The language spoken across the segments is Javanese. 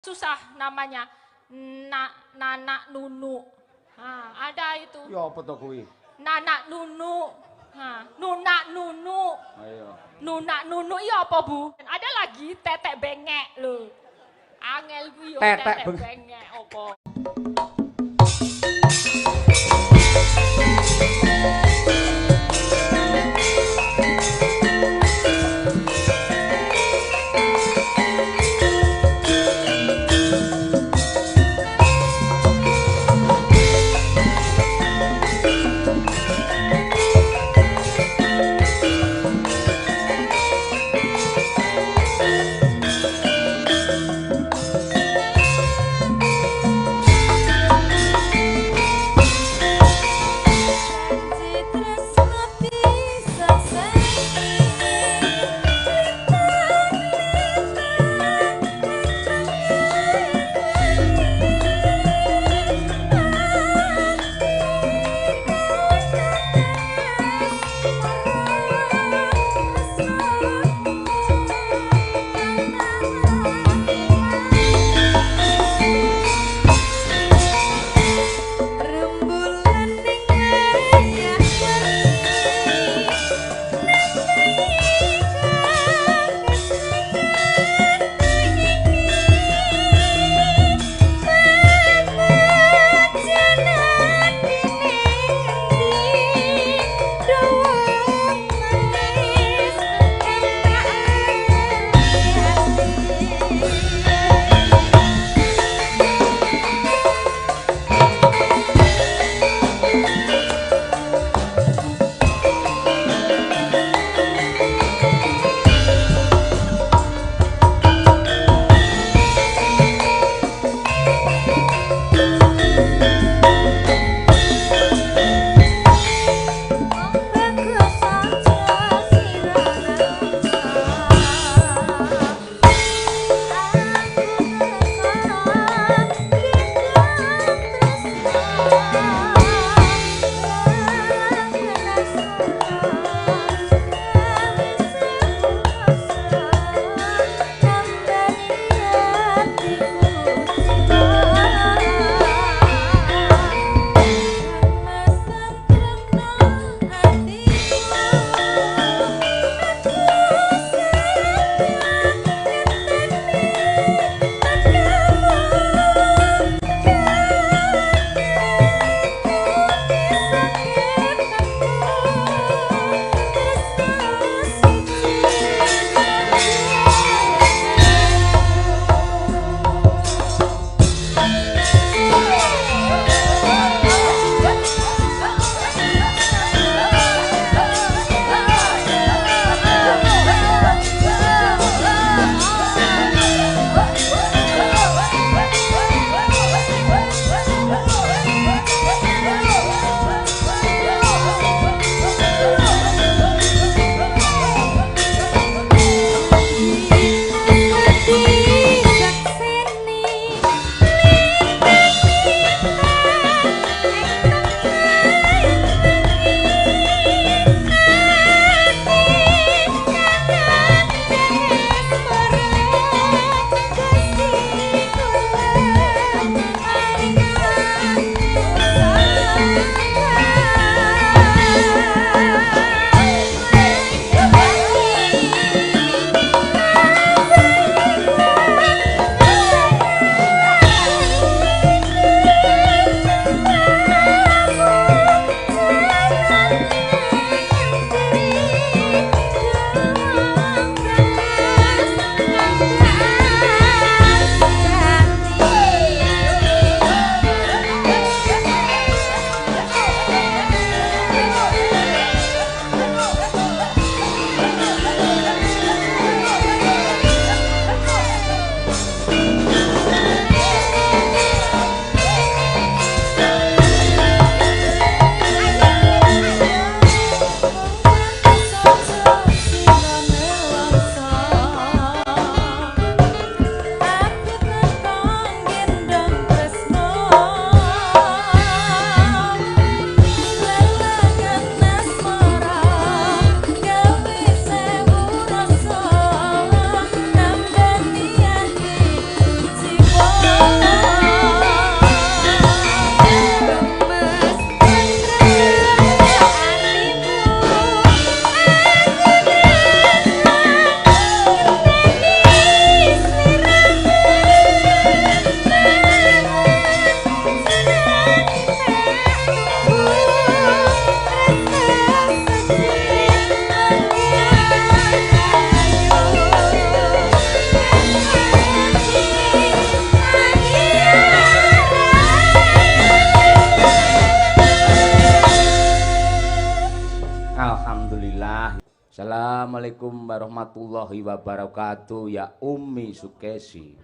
susah namanya. Nanak Nunu. Nah, ada itu. Ya apa to kuwi? Nanak Nunu. Nah, Nunak Nunu. Ayo. Nunak Nunu iya apa, Bu? Ada lagi tetek bengek lho. Angel kuwi yo Tetek bengek apa? Assalamualaikum warahmatullahi wabarakatuh ya Ummi Sukesi.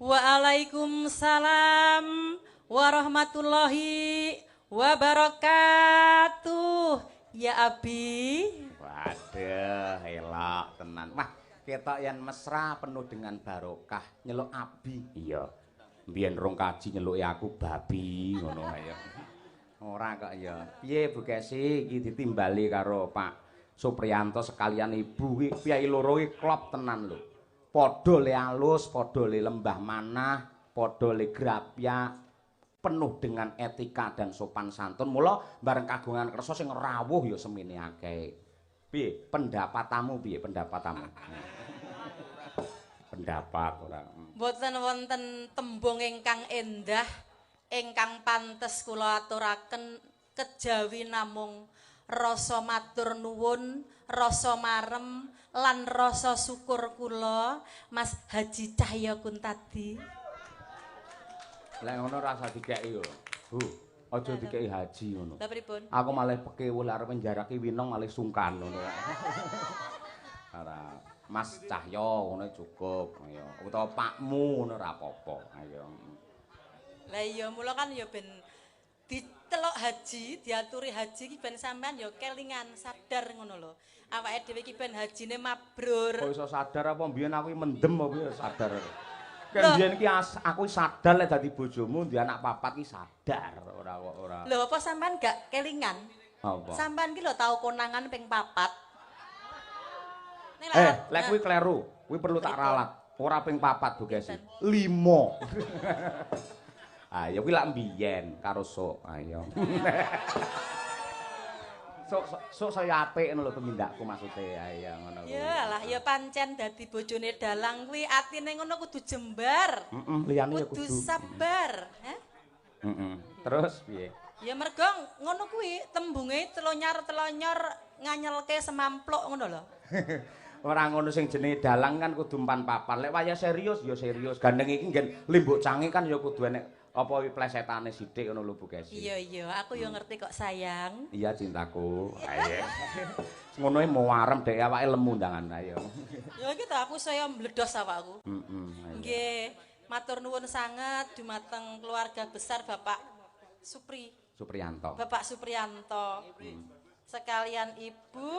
Waalaikumsalam warahmatullahi wabarakatuh ya Abi. Waduh, elok tenan. Wah, ketok yen mesra penuh dengan barokah. Nyeluk Abi. Iya. Mbiyen rong kaji nyeluki aku babi ngono ae. Ora kok ya. Piye Bu Kesi iki ditimbali karo Pak Supriyanto sekalian Ibu ki piyai loro ki klop tenan lho. Padha le alus, padha le lembah manah, padha le grapya, penuh dengan etika dan sopan santun. Mula bareng kagungan kersa sing rawuh ya semene akeh. Piye pendapatmu piye pendapatmu? Pendapat ora. Boten wonten tembung ingkang endah ingkang pantes kula aturaken kejawi namung rasa matur nuwun, rasa marem lan rasa syukur kula Mas Haji Cahya Kuntadi. Lek ngono rasa dikeki yo. Bu, aja dikeki haji ngono. Lha pripun? Aku malah pekewul arep njaraki winong malah sungkan ngono. Ora Mas Cahyo ngono cukup ayo. Utawa Pakmu ngono ora apa-apa. Ayo. Lah iya mula kan ya ben ditelok haji, diaturi haji ki ben sampean ya kelingan sadar ngono lho. Awake dhewe ki ben hajine mabrur. Kok iso sadar apa mbiyen aku mendem apa ya sadar. Kan mbiyen ki aku sadar lek dadi bojomu ndek anak papat ki sadar ora kok ora. Lho apa sampean gak kelingan? Apa? Sampean ki lho tau konangan ping 4. Lek kuwi kleru, kuwi perlu tak ralat. Ora ping 4 Bu Kesi. 5. Ayo kuwi lak mbiyen karo sok. Ayo. Sok saya apik ngono lho tumindakku maksude. Ayo ngono kuwi. Yalah ya pancen dadi bojone dalang kuwi atine ngono kudu jembar. Liyane ya kudu kudu. sabar, Terus piye? Ya mergo ngono kuwi tembunge telonyar-telonyor nganyelke semampluk ngono lho. Ora ngono sing jenenge dalang kan kudu empan papan. Lek wayah serius ya serius. Gandeng iki nggen limbuk cange kan ya kudu enek apa plesetane sithik ngono lho Bu Kesi. Iya, aku yo ngerti kok sayang. Iya cintaku. Ayo. Ngono e mau arem dhek awake lemu ndangan ayo. Ya iki ta aku saya mbledos awakku. Nggih, matur nuwun sanget dumateng keluarga besar Bapak Supriyanto. Bapak Supriyanto. Sekalian Ibu,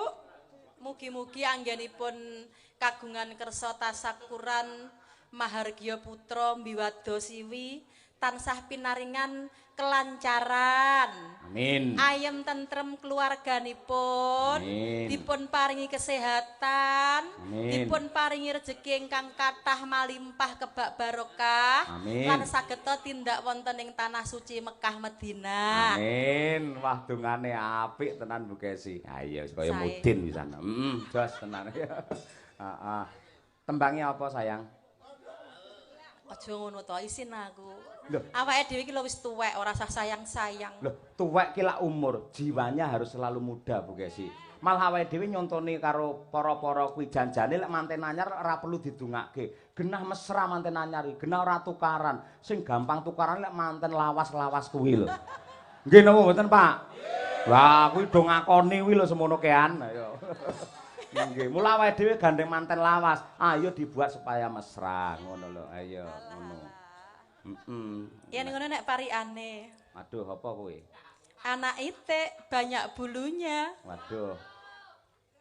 mugi-mugi anggenipun kagungan kersa tasakuran Mahargya Putra Mbiwado Siwi tansah pinaringan kelancaran. Amin. Ayem tentrem keluarganipun. Amin. Dipun paringi kesehatan. Amin. Dipun paringi rejeki ingkang kathah malimpah kebak barokah. Amin. Lan sageta tindak wonten ing tanah suci Mekah Madinah. Amin. Wah dungane apik tenan Bu Kesi. Ayo kaya mudin pisan. Jos tenan. Heeh. Tembangnya apa sayang? Aja ngono to, isin aku. Loh. Awake dhewe iki lho wis tuwek, ora usah sayang-sayang. Loh, tuwek ki lak umur, jiwanya harus selalu muda Bu Kesi. Malah awake dhewe nyontoni karo para-para kuwi janjane lek manten anyar ora perlu didungake. Genah mesra manten anyar iki, genah ora tukaran. Sing gampang tukaran lek manten lawas-lawas kuwi lho. Nggih napa mboten, Pak? Lah kuwi do ngakoni kuwi lho semono kean. Ayo. Nggih, mula awake dhewe gandeng manten lawas. Ayo dibuat supaya mesra ngono lho. Ayo ngono. Ya ngono nek parikane. Waduh, apa kuwi? Anak itik banyak bulunya. Waduh.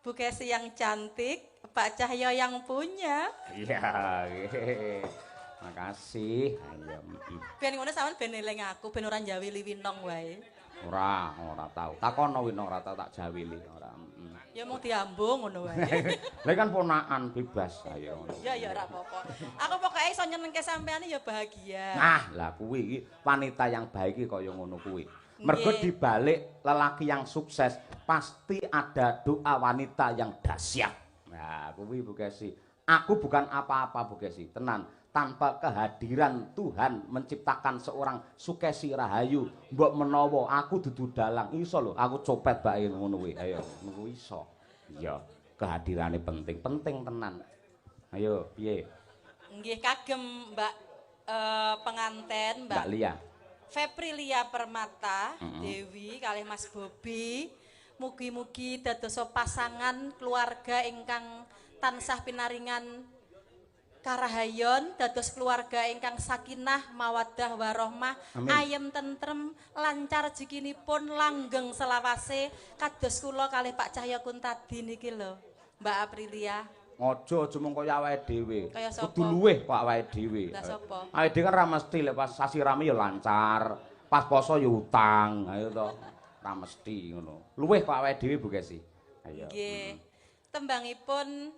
Bu Kesi yang cantik, Pak Cahyo yang punya. Iya, nggih. Makasih. Ayo. Ben ngono sampean ben eling aku, ben ora njawili winong wae. Ora tau. Takono winong ora tau tak jawili ora. Ya mung diambung ngono wae. Lah kan ponakan bebas ayo ngono. Ya ora apa-apa. Aku pokoke iso nyenengke sampean ya bahagia. Nah, lah kuwi iki wanita yang baik iki kaya ngono kuwi. Mergo dibalik lelaki yang sukses pasti ada doa wanita yang dahsyat. Nah, kuwi Bu Kesi. Aku bukan apa-apa Bu Kesi, tenan. Tanpa kehadiran Tuhan menciptakan seorang Sukesi Rahayu, mbok menawa aku dudu dalang iso lho, aku copet bae ngono kuwi. Ayo, ngono iso. Iya, kehadirannya penting tenan. Ayo, piye? Nggih kagem Mbak penganten Mbak Lia. Feprilia Permata, Dewi kalih Mas Bobi Mugi-mugi dadosa pasangan keluarga ingkang tansah pinaringan karahayon, dados keluarga ingkang sakinah, mawaddah warahmah, Amin. ayem tentrem, lancar rezekinipun, langgeng selawase, kados kula kalih Pak Cahya Kuntadi niki lho, Mbak Aprilia. Aja mung kaya awake dhewe. Kaya sapa? Kudu luwih kok awake dhewe. Lah sapa? Awake dhewe kan ra mesti lek pas sasi rame ya lancar, pas poso ya utang, ayo to. Ra mesti ngono. Luwih kok awake dhewe Bu Kesi. Ayo. Nggih. Tembangipun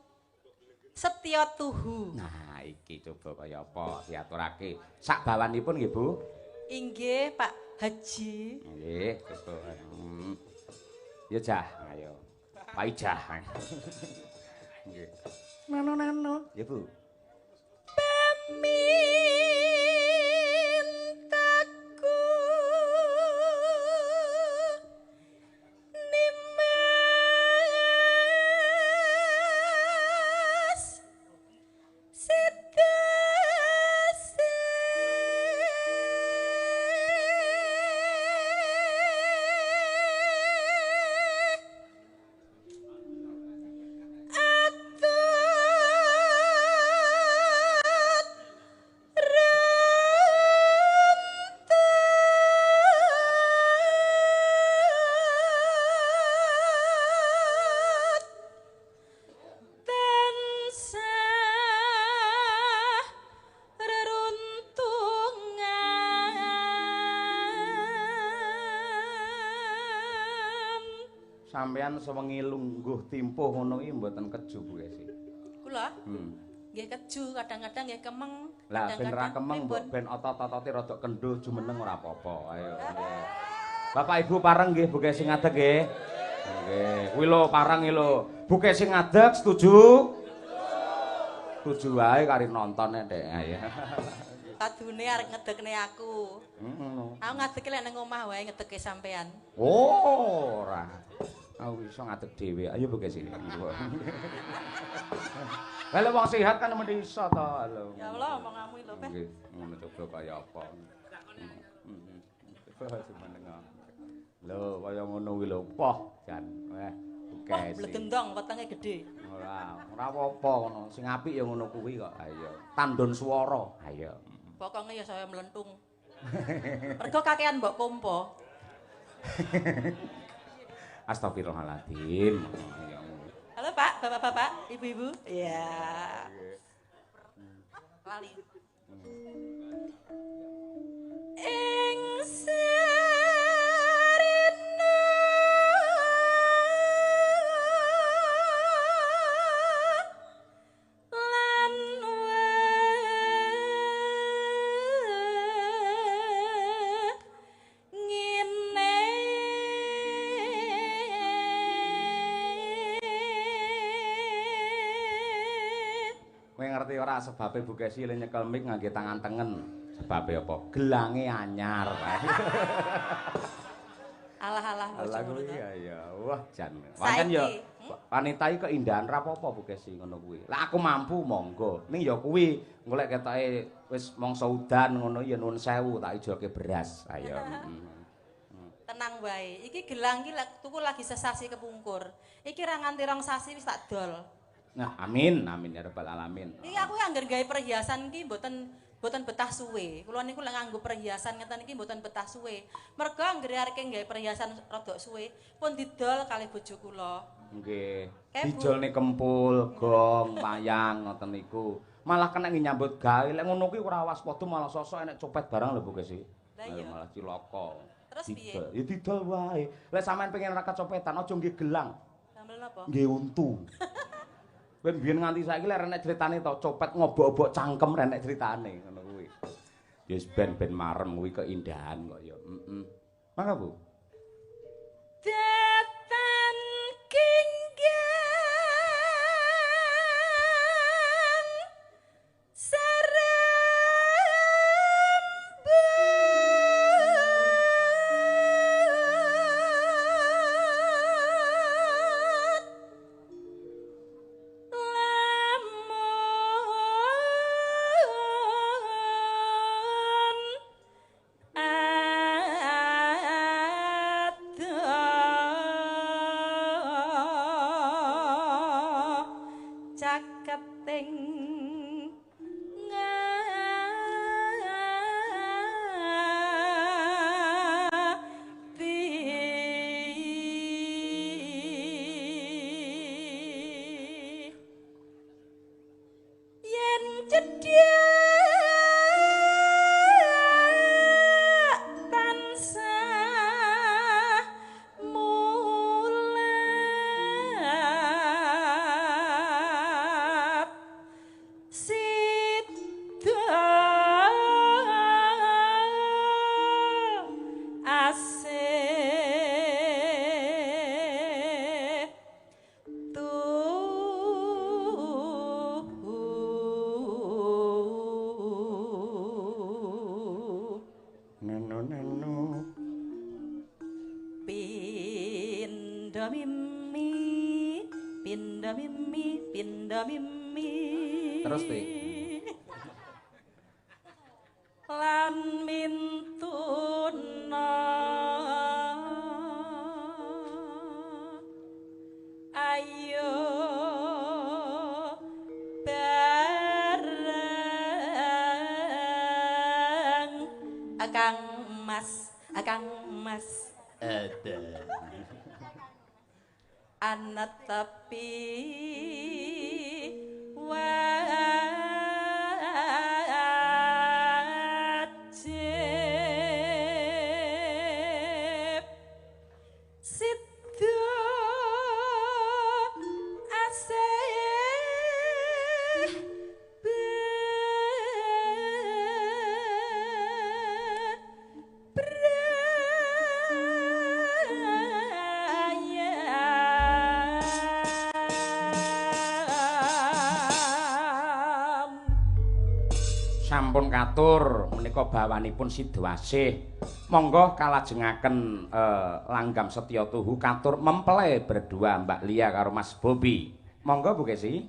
Setya Tuhu. Nah, iki coba kaya apa diaturake. Sak bawanipun nggih, Bu. Inggih, Pak Haji. Nggih, coba. Ya Jah, ayo. Pak Ijah. Nggih. Nano. Ya, Bu. Pemintaku nimas sedase Sampeyan sewengi lungguh timpuh ngono iki mboten keju Bu Kesi. kula nggih keju kadang-kadang nggih kemeng Lah ben ra kadang-kadang kemeng pripun? mbok ben otot-otote rada kendho jumeneng ora apa-apa. Ayo. Nggih. Bapak Ibu pareng nggih Bu Kesi ngadeg nggih. Nggih. Kuwi lho pareng iki lho. Bu Kesi ngadeg setuju? Setuju wae kari nonton Dek. Ayo. Kadune arek ngedekne aku. Ngono. Aku ngadeke lek nang omah wae ngedeke sampean. Oh, ora. Aku iso ngadeg dhewe. Ayo Bu Kesi. Kalau wong sehat kan mesti iso to. Lho. Ya Allah, omonganmu lho, Pak. Nggih, ngono coba kaya apa. Coba jumeneng. Lho, kaya ngono kuwi lho. Poh, jan. Wah, Kesi. blegendong wetenge gedhe. Ora apa-apa ngono. Sing apik ya ngono kuwi kok. Ayo. Tandon swara. Ayo. Pokoke ya saya melentung. Mergo kakean mbok pompa. Astagfirullahaladzim. Halo Pak, Bapak-bapak, Ibu-ibu. Iya. Lali. Ing sarena lan ngene Kowe ngerti ora sebabe Bu Kesi le nyekel mik ngangge tangan tengen. Sebabe apa? Gelange anyar. Alah-alah Lah bojomu kuwi to. ya. Wah, jan. Saiki, ya wanita iki keindahan ra apa-apa Bu Kesi ngono kuwi. Lah aku mampu monggo. Ning ya kuwi golek ketoke wis mangsa udan ngono ya nuwun sewu tak ijoke beras. Ayo. Tenang wae. Iki gelang iki tuku lagi sesasi kepungkur. Iki ra nganti rong sasi wis tak dol. Nah, amin, amin ya rabbal alamin. Iki aku anggar gawe perhiasan iki mboten betah suwe. Kula niku lek nganggo perhiasan ngeten iki mboten betah suwe. Mergo anggar arek gawe perhiasan rada suwe pun didol kalih bojo kula. Nggih. Bu. Dijolne kempul, gong, wayang ngoten niku. Malah kena nyambut gawe. Lek ngono kuwi ora waspada malah sosok enek copet barang lho Bu Kesi. Lah iya. Malah cilaka. Terus piye? Didol. Ya didol wae. Lek sampean pengen ra kecopetan aja nggih gelang, Sambel napa? nggih untu. Ben biyen nganti saiki lek enek critane to copet ngobok-obok cangkem renek critane ngono kuwi. Ya wis ben marem kuwi keindahan kok ya. Mangga Bu. Datan kinggang serambut cedhak tansah mulat sida asih Neno pinda mimi pinda mimi pinda mimi Terus, Pi. lan mintuna ayo bareng Akang Mas ada anak tapi wajib sido asih sampun katur menika bawanipun Sidowasih monggo kalajengaken langgam setya tuhu katur mempelai berdua Mbak Lia karo Mas Bobi monggo Bu Kesi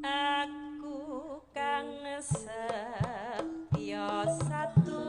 aku kang setya satu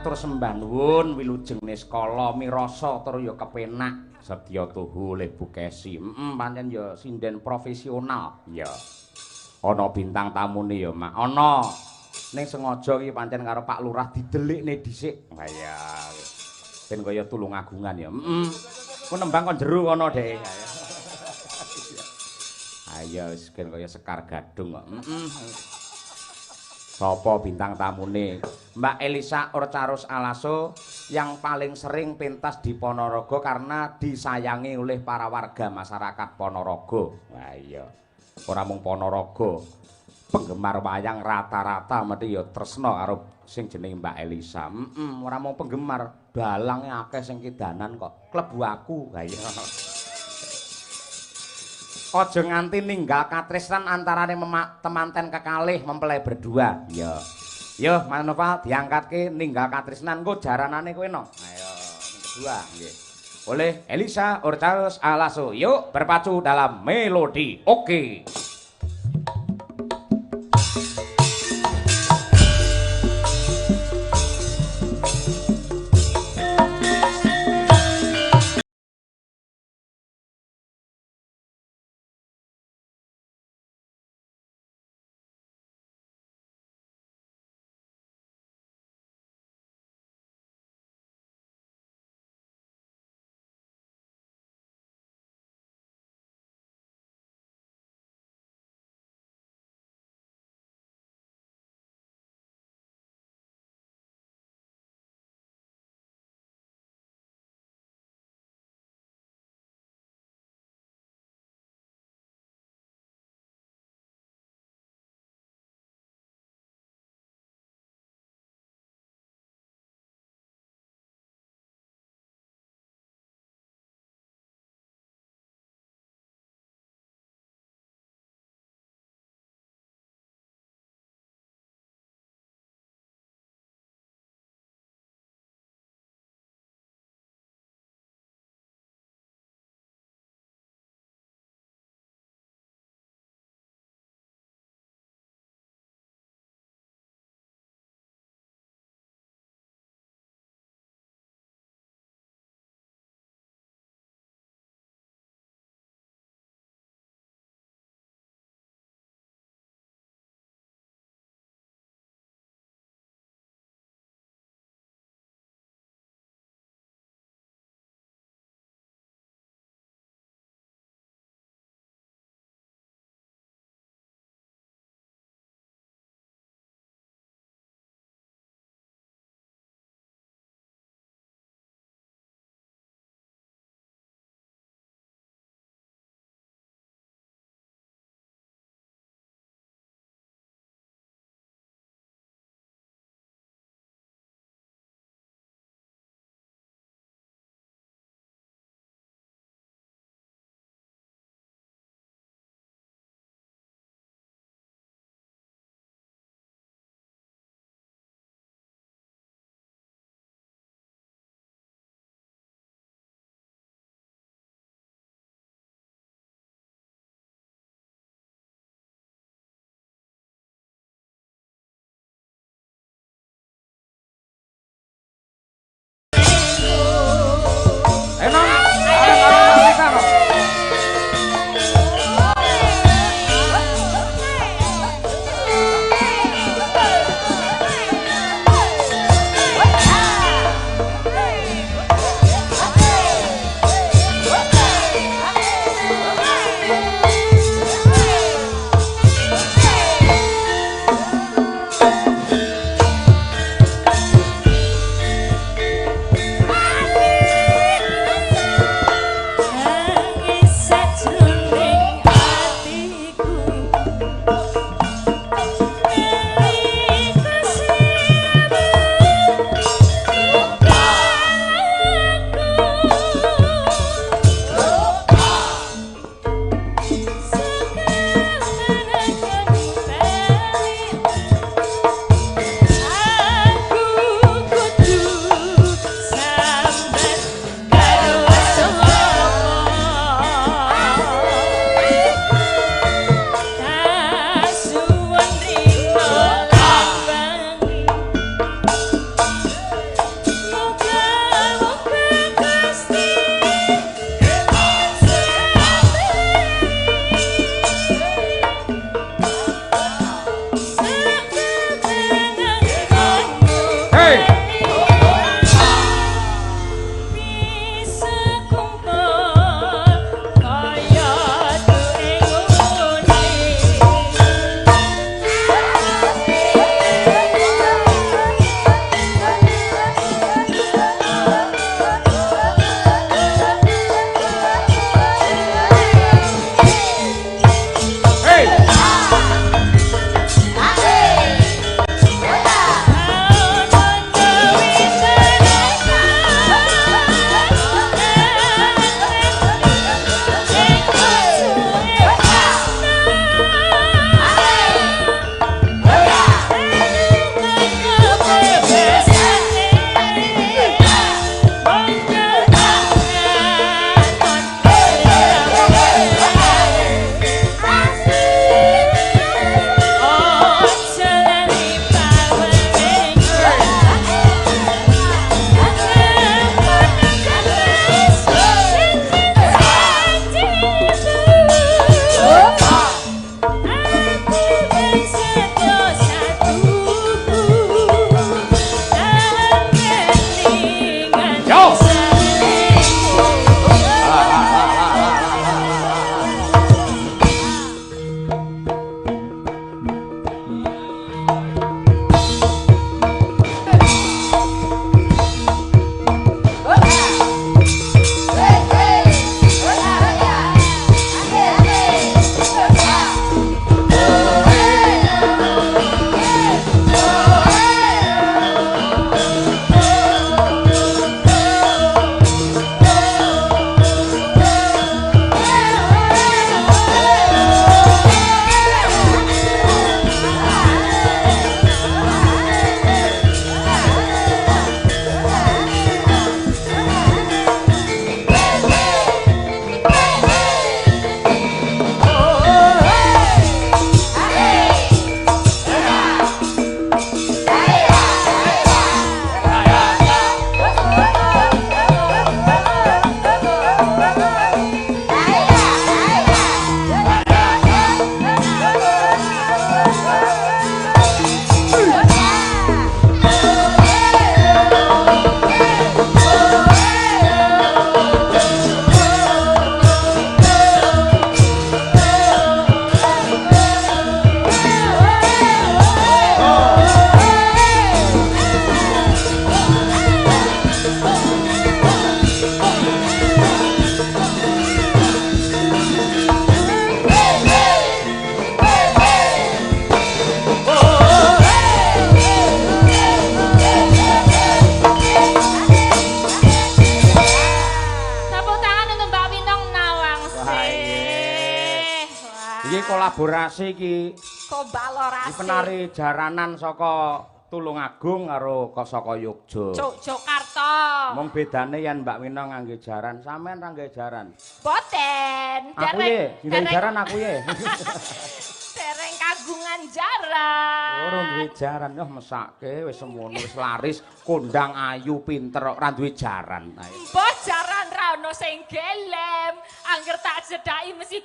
matur sembah nuwun wilujeng niskala mirasa tur ya kepenak sedya tuhu oleh Bu Kesi. Pancen ya sinden profesional. Ya. Ana bintang tamune ya, Mak. Ana. Ning sengaja iki pancen karo Pak Lurah didelikne dhisik. Ha ya. Ben kaya tulung agungan ya. Ku nembang kon jero kono, Dek. Ayo wis ben kaya Sekar Gadung kok. Sapa bintang tamune? Mbak Elisa Orcarus Alaso yang paling sering pentas di Ponorogo karena disayangi oleh para warga masyarakat Ponorogo. Wah iya. Ora mung Ponorogo. Penggemar wayang rata-rata mesti ya tresna karo sing jenenge Mbak Elisa. Ora mung penggemar, dalange akeh sing kidanan kok. Klebu aku. Lah iya. Aja nganti ninggal katresnan antarane temanten kekalih mempelai berdua. Iya. Yo, Mas Noval diangkatke ninggal katresnan engko jaranane kowe no. Ayo, kedua nggih. Oleh Elisa Orcarus Alaso. Yuk berpacu dalam melodi. Oke. Iki kolaborasi iki. Kolaborasi. Iki penari jaranan saka Tulungagung karo saka Yogya. Yogyakarta. Mung bedane yen Mbak Wina ngangge jaran, sampean ra ngangge jaran. Boten. Aku ye, sing jaran aku ye. Dereng kagungan jaran. Ora duwe jaran, yo mesake wis semono wis laris, kondang ayu pinter kok ra duwe jaran. Mbah jaran ra ono sing gelem, angger tak jedaki mesti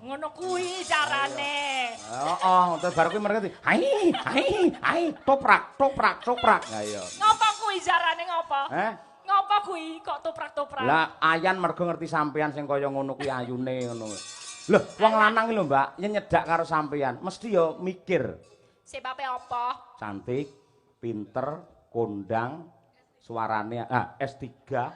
ngono kuwi carane. Heeh, terus bar kuwi mereka hai, toprak. Lah iya. Ngopo kuwi jarane ngopo? Heh? Ngopo kuwi kok toprak-toprak? Lah ayan mergo ngerti sampean sing kaya ngono kuwi ayune ngono. Lho, wong lanang iki lho, Mbak, yen nyedak karo sampean, mesti yo mikir. Sebabe apa? Cantik, pinter, kondang, suarane S3.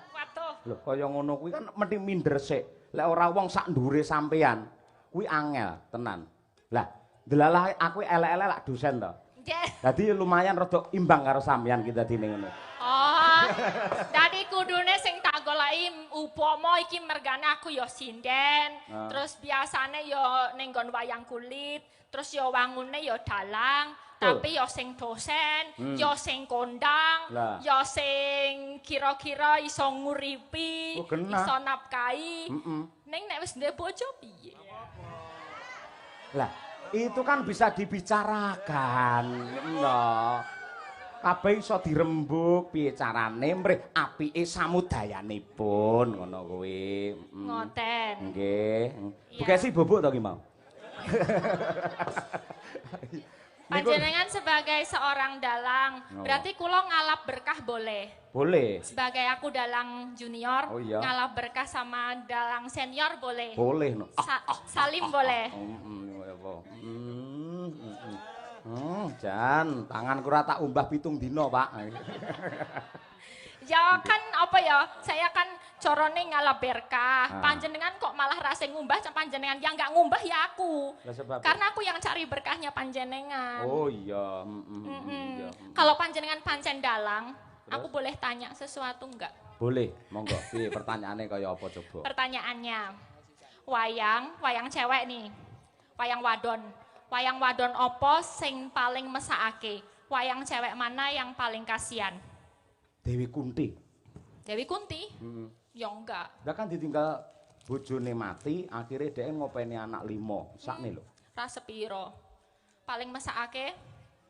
Waduh. Lho, kaya ngono kuwi kan mesti minder sik. Lek ora wong sak ndure sampean, kuwi angel tenan. Lah, delalah aku elek-elek lak dosen to. Nggih. Dadi lumayan rada imbang karo sampean ki dadine ngono. Oh. Dadi kudune sing tak goleki upama iki mergane aku ya sinden, terus biasane ya ning nggon wayang kulit, terus ya wangune ya dalang, tapi ya sing dosen, ya sing kondang, ya sing kira-kira iso nguripi, iso nafkahi. Ning nek wis ndek bojo piye? Lah, itu kan bisa dibicarakan. Lho. Kabeh iso dirembug piye carane mrih apike samudayanipun ngono kuwi. Ngoten. Nggih. Bukesi bubuk to ki mau. Panjenengan sebagai seorang dalang, berarti kula ngalap berkah boleh? Boleh. Sebagai aku dalang junior, ngalap berkah sama dalang senior boleh? Boleh no. Salim boleh? Jan, tanganku ora tak umbah 7 dina, Pak. Ya kan apa ya, saya kan corone ngalap berkah. Panjenengan kok malah rasa ngumbah panjenengan, yang nggak ngumbah ya aku. Karena aku yang cari berkahnya panjenengan. Oh iya. Kalau panjenengan pancen dalang, aku boleh tanya sesuatu enggak? Boleh, monggo. Piye pertanyaannya kaya apa coba? Pertanyaannya, wayang cewek nih, wayang wadon. Wayang wadon opo sing paling mesakake? Wayang cewek mana yang paling kasihan? Dewi Kunti. Dewi Kunti? Ya enggak. Lah kan ditinggal bojone mati, akhirnya dia ngopeni anak 5. Sakne lho. Ra sepiro. Paling mesakake?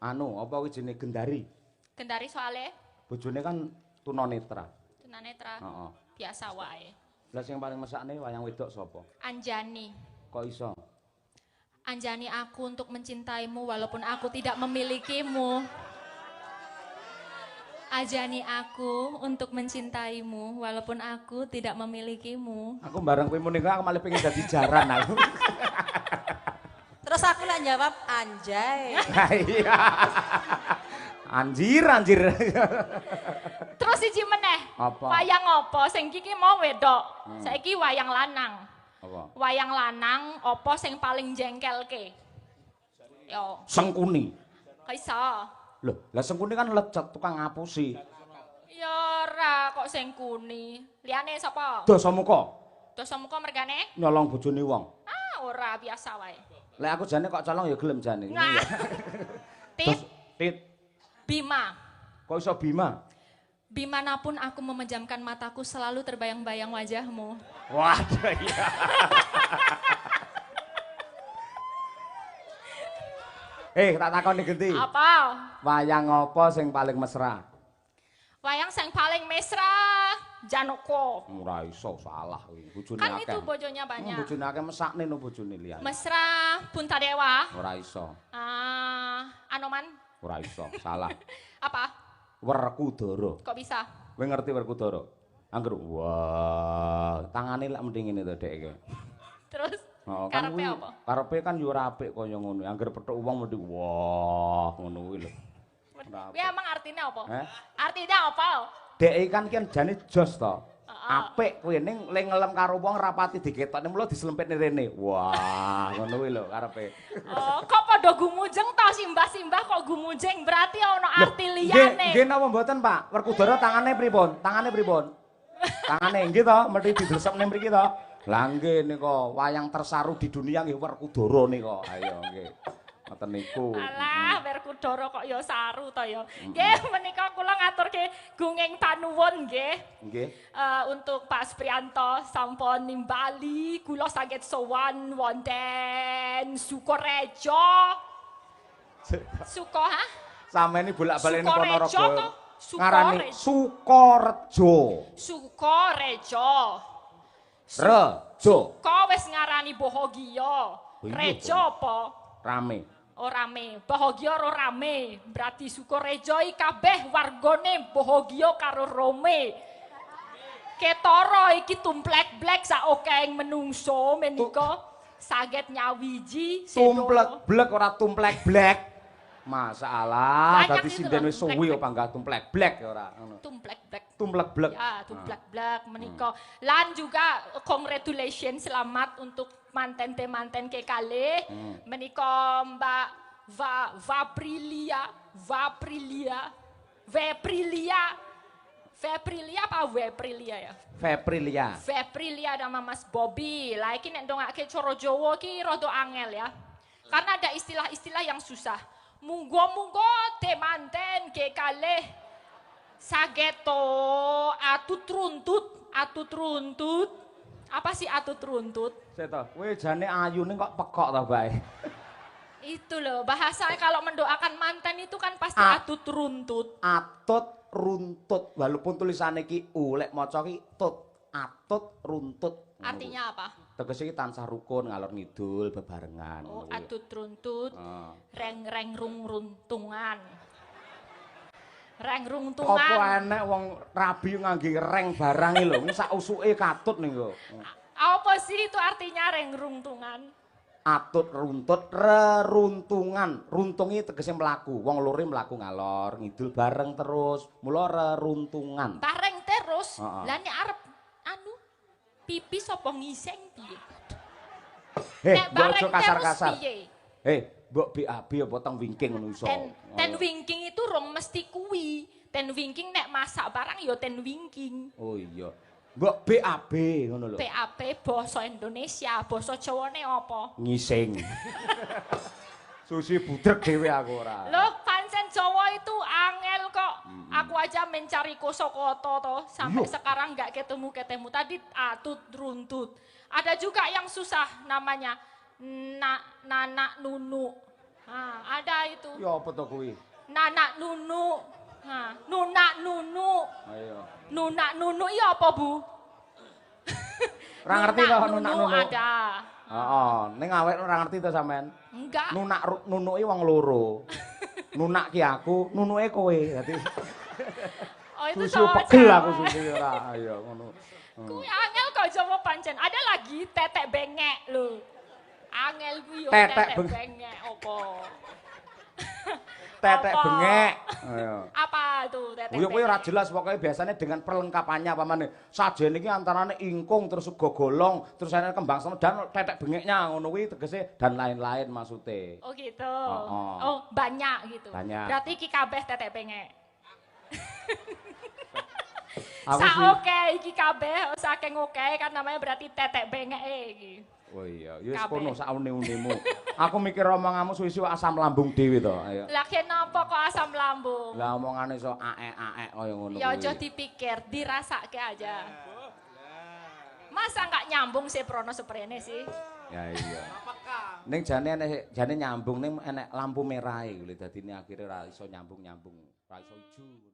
Anu, apa kuwi jenenge Gendari? Gendari soale? Bojone kan tunanetra. Tunanetra. Heeh. Biasa wae. Lah sing paling mesakne wayang wedok sapa? Anjani. Kok iso? Anjani aku untuk mencintaimu walaupun aku tidak memilikimu. Ajani aku untuk mencintaimu walaupun aku tidak memilikimu. Aku bareng kowe muni aku malah pengen dadi jaran aku. Terus aku lah jawab anjay. Iya. Anjir. Terus siji meneh. Apa? Wayang apa sing iki mau wedok? Saiki wayang lanang. Apa? Wayang lanang apa sing paling jengkelke? Yo. Sengkuni. Kaisa. Loh, lah Sengkuni kan lecet tukang ngapusi. Ya ora kok Sengkuni. Liyane sapa? Dasamuka. Dasamuka mergane? Nyolong bojone wong. Ah, ora biasa wae. Lek aku jane kok colong ya gelem jane. Nah. Tit. Bima. Kok iso Bima? Bimanapun aku memejamkan mataku selalu terbayang-bayang wajahmu. Waduh iya. Tak takoni Genti. Apa? Wayang apa sing paling mesra? Wayang sing paling mesra Janoko. Ora iso salah kuwi. Bojone Kan akeh. itu bojonya banyak. Bojone akeh mesakne no bojone liyane. Mesra Puntadewa. Ora iso. Anoman. Ora iso, salah. Apa? Werkudara. Kok bisa? Kowe ngerti Werkudara? Angger wah, tangane lak mending ngene to Dek iki. Terus Kan karepe kuwi apa? karepe kan yo ora apik kaya ngono. Angger pethuk wong mesti wah ngono kuwi lho. Kuwi emang artinya apa? Eh? Artinya apa? Dek kan jane jos to. Apik kuwi ning le ngelem karo wong rapati diketokne mulo diselempitne rene. Wah, ngono kuwi lho karepe. Oh, kok padha gumujeng to simbah-simbah kok gumujeng berarti ana arti liyane. Nggih napa mboten, Pak? Werkudara tangane pripun? Tangane pripun? Tangane nggih to, mesti didelesepne mriki to. Lah nggih nika wayang tersaru di dunia nggih Werkudara nika. Ayo nggih. Ngoten niku. Alah, Werkudara kok ya saru to ya. Nggih, menika kula ngaturke gunging panuwun nggih. Nggih. Untuk Pak Spriyanto sampun nimbali kula saged sowan wonten Sukorejo. ha? Sampeyan bolak-balik ning Sukorejo to? Ponorogo. Ngarani Sukorejo. Sukorejo. Sukorejo. Rejo. Suko wis ngarani Bahagia. Oh iya, Rejo apa? Rame. Oh rame, Bahagia ro rame. Berarti Sukorejo iki kabeh wargane bahagia karo rome. Ketara iki tumplek-blek sak okeng menungso menika saged nyawiji Tumplek-blek ora tumplek-blek. Masalah, Banyak dadi itu sinden loh, wis suwi kok panggah tumplek-blek ora ngono. Tumplek-blek. Tumplek-blek. Ya, tumplek-blek menika. Lan juga congratulations selamat untuk manten-manten ke kalih. Menika Mbak Vaprilia apa Weprilia ya? Feprilia. Veprilia sama Mas Bobby. Lah iki nek ndongake cara Jawa ki rada angel ya. Karena ada istilah-istilah yang susah. Munggo-munggo temanten ke kalih sageto atut runtut. Apa sih atut runtut? Sik to, kowe jane ayune kok pekok to bae. Itu loh, bahasa kalau mendoakan mantan itu kan pasti atut runtut. Atut runtut, walaupun tulisannya ki u, lek maca ki tut, atut runtut. Artinya apa? Tegese iki tansah rukun ngalor ngidul bebarengan. Oh, atut runtut, reng runtungan. Reng runtungan. Apa enek wong rabi ngangge reng barang iki lho, sak usuke katut niku. Apa sih itu artinya reng runtungan? Atut runtut reruntungan. Runtungi tegese mlaku. Wong loro mlaku ngalor ngidul bareng terus. Mula reruntungan. Bareng terus. Lah nek arep anu pipis apa ngiseng piye? Nek Mbok bareng kasar-kasar. terus piye? Mbok BAB apa teng wingking ngono iso. Ten wingking itu rong mesti kuwi. Ten wingking nek masak barang ya ten wingking. Oh iya. Mbok BAB ngono lho. BAB basa Indonesia, basa Jawane apa? Ngising. Susi budrek dhewe aku ora. Loh, pancen Jawa itu angel kok. Aku aja mencari kosakata toh, sampai sekarang nggak ketemu. Tadi atut runtut. Ada juga yang susah namanya nanak nunu. Nah, ada itu. Ya apa to kuwi? Nanak nunu. Nah, nunak nunu. Ayo. Nunak nunu iya apa, Bu? Ora ngerti kok nunak nunu. Ada. Heeh, ning awake ora ngerti to sampean. Enggak. Nunak nunuki wong loro. Nunak ki aku, nunuke kowe. Dadi Oh, itu susu sama pegel cewek. aku susu ora. Ayo ngono. Kuwi angel kok Jawa pancen. Ada lagi tetek bengek lho. Angel kuwi yo Tetek tetek bengek apa? Tetek Apa? bengek. Ayo. Apa tuh tetek Yo kowe ora bengek? jelas pokoke biasanya dengan perlengkapannya pamane. Sajene iki antarane ingkung terus gogolong, terus ana kembang semedan tetek bengeknya ngono kuwi tegese dan lain-lain maksude. Oh gitu. Oh. Oh, banyak gitu. Banyak. Berarti iki kabeh tetek bengek. Aku Sa sih. oke iki kabeh saking oke kan namanya berarti tetek bengek iki. Oh iya, ya wis Kabeh. kono sak une-unemu. Aku mikir omonganmu suwi-suwi asam lambung dhewe to. Ayo. Lah kenapa kok asam lambung? Lah omongane iso aek-aek kaya ngono Ya kuwi. aja dipikir, dirasake aja. Masa nggak nyambung sih Prono seprene sih? Ya iya. Ning jane nyambung ning enek lampu merah kuwi dadine akhire ora iso nyambung-nyambung. Ora iso ijo ngono.